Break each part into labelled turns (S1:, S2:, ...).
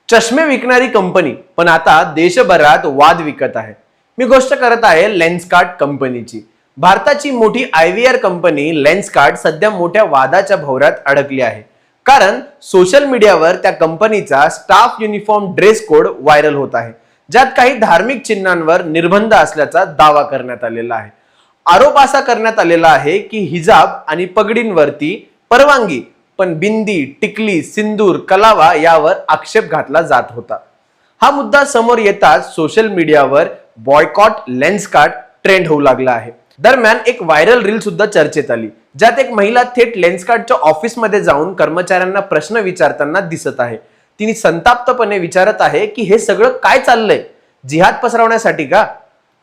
S1: चष्मे विकणारी कंपनी पण आता देशभरात वाद विकत आहे। मी गोष्ट करत आहे लेन्सकार्ट कंपनीची। भारताची मोठी आयव्हीआर कंपनी लेन्सकार्ट सध्या मोठ्या वादाच्या भोवऱ्यात अडकली आहे, कारण सोशल मीडियावर त्या कंपनीचा staff uniform dress code viral होत आहे, ज्यात काही धार्मिक चिन्हांवर निर्बंध असल्याचा दावा करण्यात आलेला आहे। आरोप असा करण्यात आलेला आहे की हिजाब आणि पगडींवरती परवानगी, पण बिंदी, टिकली, सिंदूर, कलावा यावर आक्षेप घातला जात होता। हा मुद्दा समोर येताच सोशल मीडियावर बॉयकॉट लेन्सकार्ट ट्रेंड होऊ लागला आहे। दरम्यान एक व्हायरल रील सुद्धा चर्चेत आली, ज्यात एक महिला थेट लेन्सकार्टच्या ऑफिसमध्ये जाऊन कर्मचाऱ्यांना प्रश्न विचारताना दिसत आहे। तिने संताप्तपणे विचारत आहे की हे सगळं काय चाललंय, जिहाद पसरवण्यासाठी का?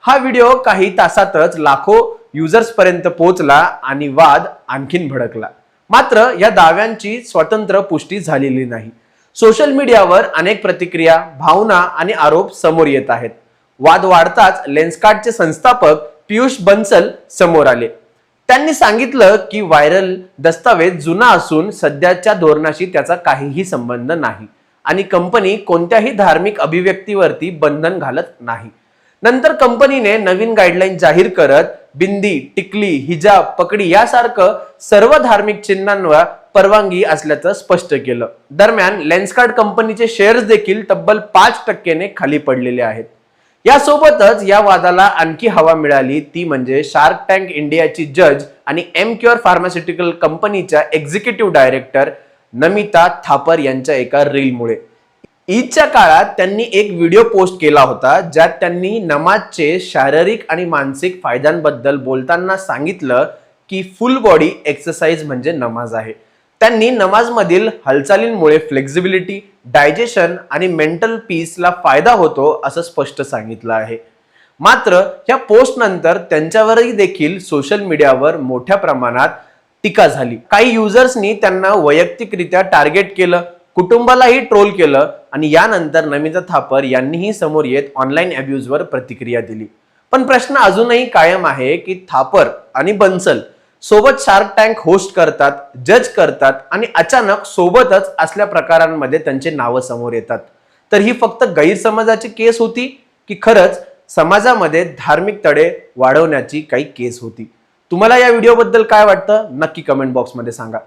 S1: हा व्हिडिओ काही तासातच लाखो युजर्स पर्यंत पोहोचला आणि वाद आणखीन भडकला। मात्र या दाव्यांची स्वतंत्र पुष्टी झालेली नाही। सोशल मीडियावर अनेक प्रतिक्रिया, भावना आणि आरोप समोर येत आहेत। वाद वाढताच लेन्सकार्टचे संस्थापक पियुष बंसल समोर आले। त्यांनी सांगितलं की व्हायरल दस्तावेज जुना असून सध्याच्या धोरणाशी त्याचा काहीही संबंध नाही आणि कंपनी कोणत्याही धार्मिक अभिव्यक्तीवरती बंधन घालत नाही। नंतर कंपनीने नवीन गाईडलाईन जाहीर करत बिंदी, टिकली, हिजाब, पकडी यासारखं सर्व धार्मिक चिन्हांवर परवानगी असल्याचं स्पष्ट केलं। दरम्यान लेन्सकार्ट कंपनीचे शेअर्स देखील तब्बल 5% खाली पडलेले आहेत। यासोबतच या वादाला आणखी हवा मिळाली ती म्हणजे शार्क टँक इंडियाची जज आणि एमक्युअर फार्मास्युटिकल कंपनीच्या एक्झिक्युटिव्ह डायरेक्टर नमिता थापर यांच्या एका रीलमुळे। ईदच्या काळात त्यांनी एक व्हिडिओ पोस्ट केला होता, ज्यात त्यांनी नमाजचे शारीरिक आणि मानसिक फायद्यांबद्दल बोलताना सांगितलं की फुल बॉडी एक्सरसाइज म्हणजे नमाज आहे। त्यांनी नमाजमधील हालचालींमुळे फ्लेक्झिबिलिटी, डायजेशन आणि मेंटल पीसला फायदा होतो असं स्पष्ट सांगितलं आहे। मात्र या पोस्ट नंतर त्यांच्यावरही देखील सोशल मीडियावर मोठ्या प्रमाणात टीका झाली। काही युजर्सनी त्यांना वैयक्तिकरित्या टार्गेट केलं, कुटुंबालाही ट्रोल केलं आणि यानंतर नमिता थापर यांनीही समोर येत ऑनलाईन अब्यूजवर प्रतिक्रिया दिली। पण प्रश्न अजूनही कायम आहे की थापर आणि बन्सल सोबत शार्क टँक होस्ट करतात, जज करतात आणि अचानक सोबतच असल्या प्रकारांमध्ये त्यांचे नाव समोर येतात। तर ही फक्त गैरसमजाची केस होती की खरंच समाजामध्ये धार्मिक तडे वाढवण्याची काही केस होती? तुम्हाला या व्हिडिओबद्दल काय वाटतं नक्की कमेंट बॉक्समध्ये सांगा।